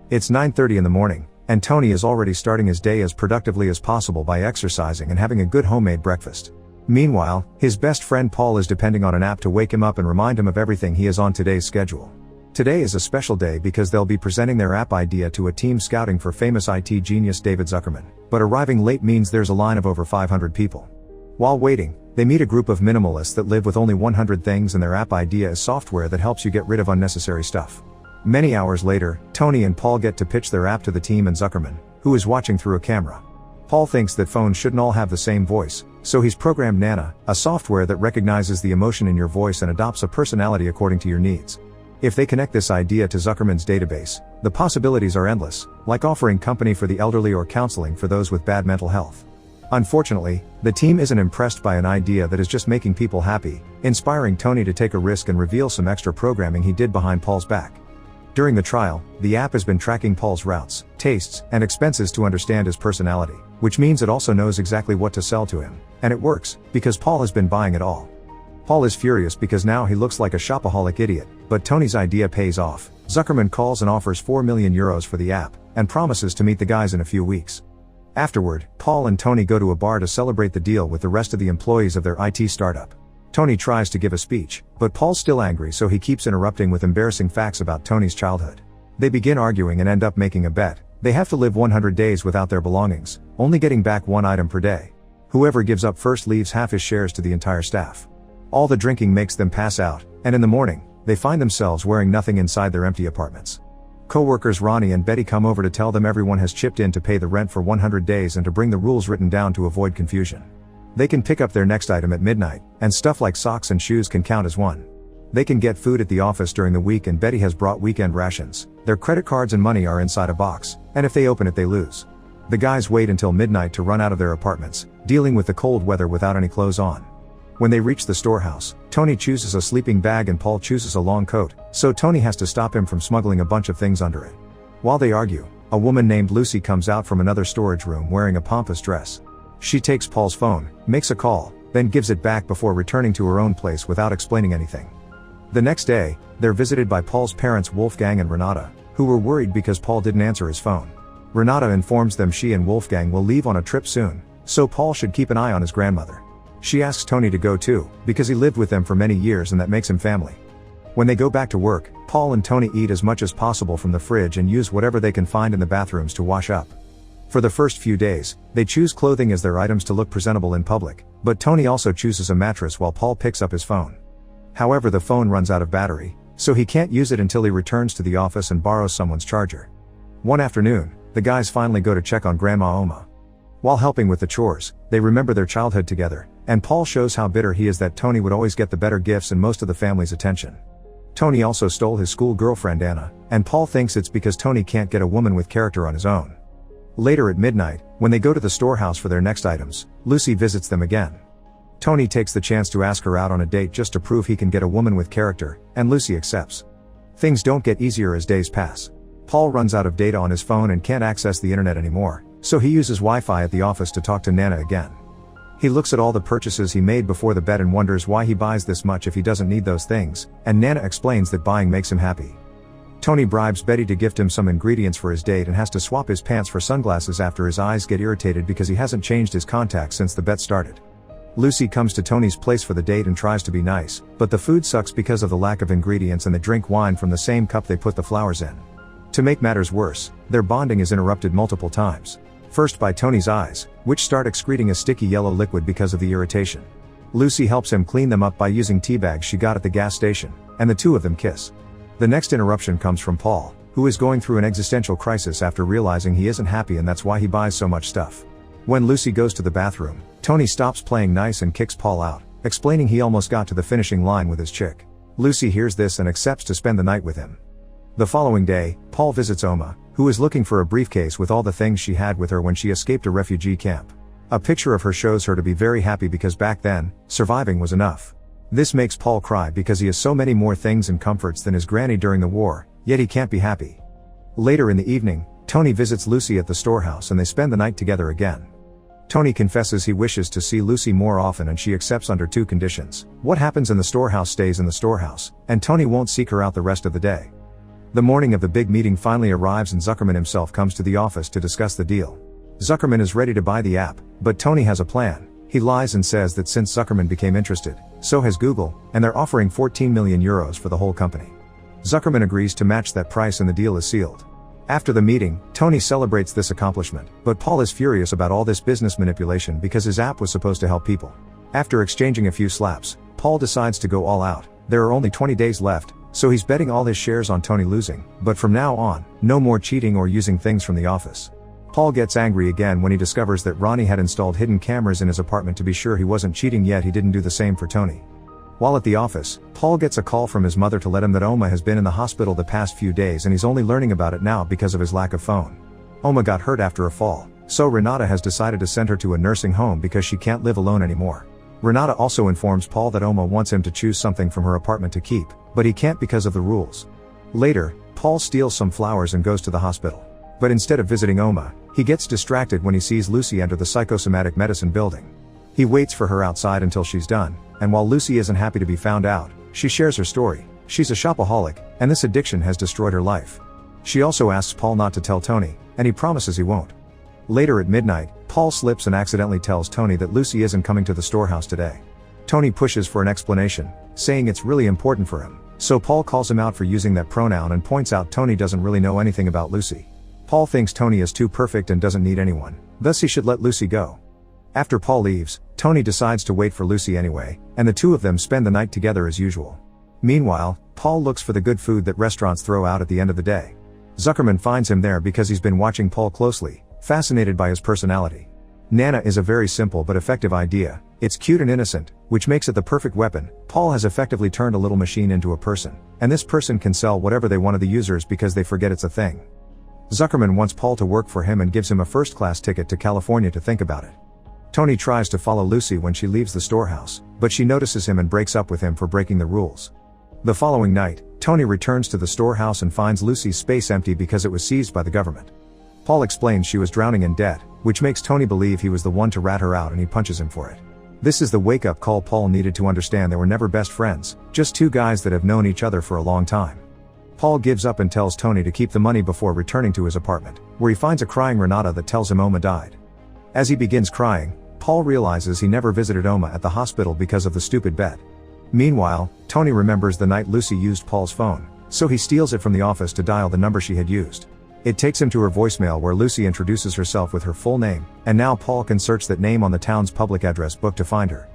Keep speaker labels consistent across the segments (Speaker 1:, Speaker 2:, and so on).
Speaker 1: It's 9:30 in the morning, and Tony is already starting his day as productively as possible by exercising and having a good homemade breakfast. Meanwhile, his best friend Paul is depending on an app to wake him up and remind him of everything he is on today's schedule. Today is a special day because they'll be presenting their app idea to a team scouting for famous IT genius David Zuckerman, but arriving late means there's a line of over 500 people. While waiting, they meet a group of minimalists that live with only 100 things, and their app idea is software that helps you get rid of unnecessary stuff. Many hours later, Tony and Paul get to pitch their app to the team and Zuckerman, who is watching through a camera. Paul thinks that phones shouldn't all have the same voice, so he's programmed Nana, a software that recognizes the emotion in your voice and adopts a personality according to your needs. If they connect this idea to Zuckerman's database, the possibilities are endless, like offering company for the elderly or counseling for those with bad mental health. Unfortunately, the team isn't impressed by an idea that is just making people happy, inspiring Tony to take a risk and reveal some extra programming he did behind Paul's back. During the trial, the app has been tracking Paul's routes, tastes, and expenses to understand his personality, which means it also knows exactly what to sell to him, and it works, because Paul has been buying it all. Paul is furious because now he looks like a shopaholic idiot, but Tony's idea pays off. Zuckerman calls and offers €4 million for the app, and promises to meet the guys in a few weeks. Afterward, Paul and Tony go to a bar to celebrate the deal with the rest of the employees of their IT startup. Tony tries to give a speech, but Paul's still angry, so he keeps interrupting with embarrassing facts about Tony's childhood. They begin arguing and end up making a bet. They have to live 100 days without their belongings, only getting back one item per day. Whoever gives up first leaves half his shares to the entire staff. All the drinking makes them pass out, and in the morning, they find themselves wearing nothing inside their empty apartments. Co-workers Ronnie and Betty come over to tell them everyone has chipped in to pay the rent for 100 days and to bring the rules written down to avoid confusion. They can pick up their next item at midnight, and stuff like socks and shoes can count as one. They can get food at the office during the week, and Betty has brought weekend rations. Their credit cards and money are inside a box, and if they open it they lose. The guys wait until midnight to run out of their apartments, dealing with the cold weather without any clothes on. When they reach the storehouse, Tony chooses a sleeping bag and Paul chooses a long coat, so Tony has to stop him from smuggling a bunch of things under it. While they argue, a woman named Lucy comes out from another storage room wearing a pompous dress. She takes Paul's phone, makes a call, then gives it back before returning to her own place without explaining anything. The next day, they're visited by Paul's parents Wolfgang and Renata, who were worried because Paul didn't answer his phone. Renata informs them she and Wolfgang will leave on a trip soon, so Paul should keep an eye on his grandmother. She asks Tony to go too, because he lived with them for many years and that makes him family. When they go back to work, Paul and Tony eat as much as possible from the fridge and use whatever they can find in the bathrooms to wash up. For the first few days, they choose clothing as their items to look presentable in public, but Tony also chooses a mattress while Paul picks up his phone. However, the phone runs out of battery, so he can't use it until he returns to the office and borrows someone's charger. One afternoon, the guys finally go to check on Grandma Oma. While helping with the chores, they remember their childhood together, and Paul shows how bitter he is that Tony would always get the better gifts and most of the family's attention. Tony also stole his school girlfriend Anna, and Paul thinks it's because Tony can't get a woman with character on his own. Later at midnight, when they go to the storehouse for their next items, Lucy visits them again. Tony takes the chance to ask her out on a date just to prove he can get a woman with character, and Lucy accepts. Things don't get easier as days pass. Paul runs out of data on his phone and can't access the internet anymore, so he uses Wi-Fi at the office to talk to Nana again. He looks at all the purchases he made before the bet and wonders why he buys this much if he doesn't need those things, and Nana explains that buying makes him happy. Tony bribes Betty to gift him some ingredients for his date and has to swap his pants for sunglasses after his eyes get irritated because he hasn't changed his contacts since the bet started. Lucy comes to Tony's place for the date and tries to be nice, but the food sucks because of the lack of ingredients and they drink wine from the same cup they put the flowers in. To make matters worse, their bonding is interrupted multiple times. First by Tony's eyes, which start excreting a sticky yellow liquid because of the irritation. Lucy helps him clean them up by using tea bags she got at the gas station, and the two of them kiss. The next interruption comes from Paul, who is going through an existential crisis after realizing he isn't happy and that's why he buys so much stuff. When Lucy goes to the bathroom, Tony stops playing nice and kicks Paul out, explaining he almost got to the finishing line with his chick. Lucy hears this and accepts to spend the night with him. The following day, Paul visits Oma, who is looking for a briefcase with all the things she had with her when she escaped a refugee camp. A picture of her shows her to be very happy because back then, surviving was enough. This makes Paul cry because he has so many more things and comforts than his granny during the war, yet he can't be happy. Later in the evening, Tony visits Lucy at the storehouse and they spend the night together again. Tony confesses he wishes to see Lucy more often and she accepts under two conditions. What happens in the storehouse stays in the storehouse, and Tony won't seek her out the rest of the day. The morning of the big meeting finally arrives and Zuckerman himself comes to the office to discuss the deal. Zuckerman is ready to buy the app, but Tony has a plan. He lies and says that since Zuckerman became interested, so has Google, and they're offering 14 million euros for the whole company. Zuckerman agrees to match that price and the deal is sealed. After the meeting, Tony celebrates this accomplishment, but Paul is furious about all this business manipulation because his app was supposed to help people. After exchanging a few slaps, Paul decides to go all out. There are only 20 days left, so he's betting all his shares on Tony losing, but from now on, no more cheating or using things from the office. Paul gets angry again when he discovers that Ronnie had installed hidden cameras in his apartment to be sure he wasn't cheating, yet he didn't do the same for Tony. While at the office, Paul gets a call from his mother to let him that Oma has been in the hospital the past few days and he's only learning about it now because of his lack of phone. Oma got hurt after a fall, so Renata has decided to send her to a nursing home because she can't live alone anymore. Renata also informs Paul that Oma wants him to choose something from her apartment to keep, but he can't because of the rules. Later, Paul steals some flowers and goes to the hospital. But instead of visiting Oma, he gets distracted when he sees Lucy enter the psychosomatic medicine building. He waits for her outside until she's done, and while Lucy isn't happy to be found out, she shares her story. She's a shopaholic, and this addiction has destroyed her life. She also asks Paul not to tell Tony, and he promises he won't. Later at midnight, Paul slips and accidentally tells Tony that Lucy isn't coming to the storehouse today. Tony pushes for an explanation, saying it's really important for him, so Paul calls him out for using that pronoun and points out Tony doesn't really know anything about Lucy. Paul thinks Tony is too perfect and doesn't need anyone, thus he should let Lucy go. After Paul leaves, Tony decides to wait for Lucy anyway, and the two of them spend the night together as usual. Meanwhile, Paul looks for the good food that restaurants throw out at the end of the day. Zuckerman finds him there because he's been watching Paul closely, fascinated by his personality. Nana is a very simple but effective idea. It's cute and innocent, which makes it the perfect weapon. Paul has effectively turned a little machine into a person, and this person can sell whatever they want to the users because they forget it's a thing. Zuckerman wants Paul to work for him and gives him a first-class ticket to California to think about it. Tony tries to follow Lucy when she leaves the storehouse, but she notices him and breaks up with him for breaking the rules. The following night, Tony returns to the storehouse and finds Lucy's space empty because it was seized by the government. Paul explains she was drowning in debt, which makes Tony believe he was the one to rat her out and he punches him for it. This is the wake-up call Paul needed to understand they were never best friends, just two guys that have known each other for a long time. Paul gives up and tells Tony to keep the money before returning to his apartment, where he finds a crying Renata that tells him Oma died. As he begins crying, Paul realizes he never visited Oma at the hospital because of the stupid bet. Meanwhile, Tony remembers the night Lucy used Paul's phone, so he steals it from the office to dial the number she had used. It takes him to her voicemail where Lucy introduces herself with her full name, and now Paul can search that name on the town's public address book to find her.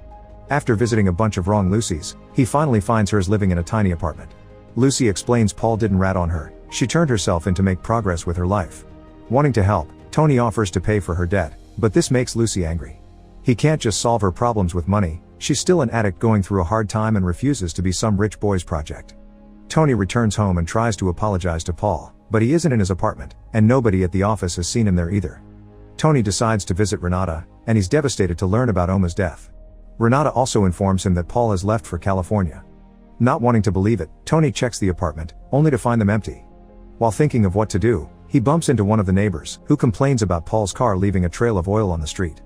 Speaker 1: After visiting a bunch of wrong Lucys, he finally finds hers living in a tiny apartment. Lucy explains Paul didn't rat on her, she turned herself in to make progress with her life. Wanting to help, Tony offers to pay for her debt, but this makes Lucy angry. He can't just solve her problems with money, she's still an addict going through a hard time and refuses to be some rich boy's project. Tony returns home and tries to apologize to Paul, but he isn't in his apartment, and nobody at the office has seen him there either. Tony decides to visit Renata, and he's devastated to learn about Oma's death. Renata also informs him that Paul has left for California. Not wanting to believe it, Tony checks the apartment, only to find them empty. While thinking of what to do, he bumps into one of the neighbors, who complains about Paul's car leaving a trail of oil on the street.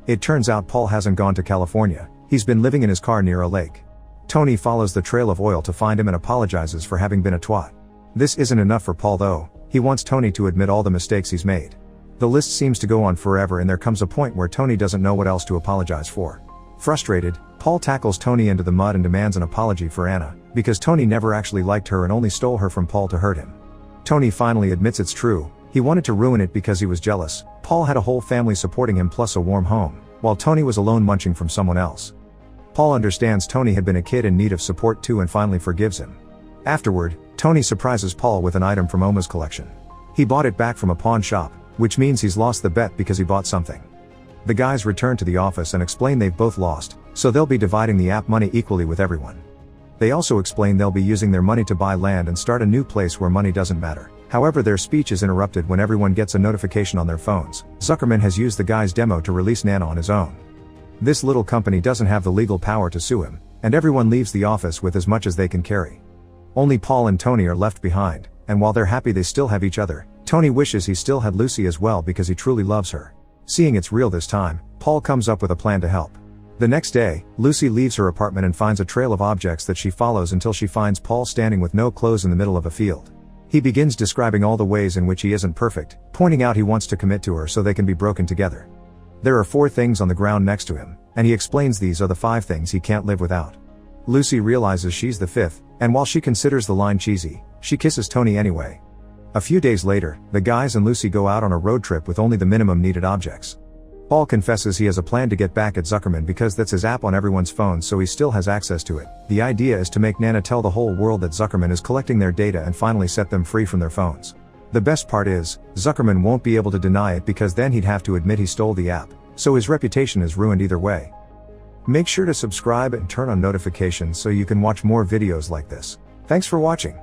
Speaker 1: It turns out Paul hasn't gone to California, he's been living in his car near a lake. Tony follows the trail of oil to find him and apologizes for having been a twat. This isn't enough for Paul though, he wants Tony to admit all the mistakes he's made. The list seems to go on forever and there comes a point where Tony doesn't know what else to apologize for. Frustrated, Paul tackles Tony into the mud and demands an apology for Anna, because Tony never actually liked her and only stole her from Paul to hurt him. Tony finally admits it's true, he wanted to ruin it because he was jealous. Paul had a whole family supporting him plus a warm home, while Tony was alone munching from someone else. Paul understands Tony had been a kid in need of support too and finally forgives him. Afterward, Tony surprises Paul with an item from Oma's collection. He bought it back from a pawn shop, which means he's lost the bet because he bought something. The guys return to the office and explain they've both lost, so they'll be dividing the app money equally with everyone. They also explain they'll be using their money to buy land and start a new place where money doesn't matter. However, their speech is interrupted when everyone gets a notification on their phones. Zuckerman has used the guy's demo to release Nana on his own. This little company doesn't have the legal power to sue him, and everyone leaves the office with as much as they can carry. Only Paul and Tony are left behind, and while they're happy they still have each other, Tony wishes he still had Lucy as well because he truly loves her. Seeing it's real this time, Paul comes up with a plan to help. The next day, Lucy leaves her apartment and finds a trail of objects that she follows until she finds Paul standing with no clothes in the middle of a field. He begins describing all the ways in which he isn't perfect, pointing out he wants to commit to her so they can be broken together. There are 4 things on the ground next to him, and he explains these are the 5 things he can't live without. Lucy realizes she's the 5th, and while she considers the line cheesy, she kisses Tony anyway. A few days later, the guys and Lucy go out on a road trip with only the minimum needed objects. Paul confesses he has a plan to get back at Zuckerman because that's his app on everyone's phone, so he still has access to it. The idea is to make Nana tell the whole world that Zuckerman is collecting their data and finally set them free from their phones. The best part is, Zuckerman won't be able to deny it because then he'd have to admit he stole the app, so his reputation is ruined either way. Make sure to subscribe and turn on notifications so you can watch more videos like this. Thanks for watching.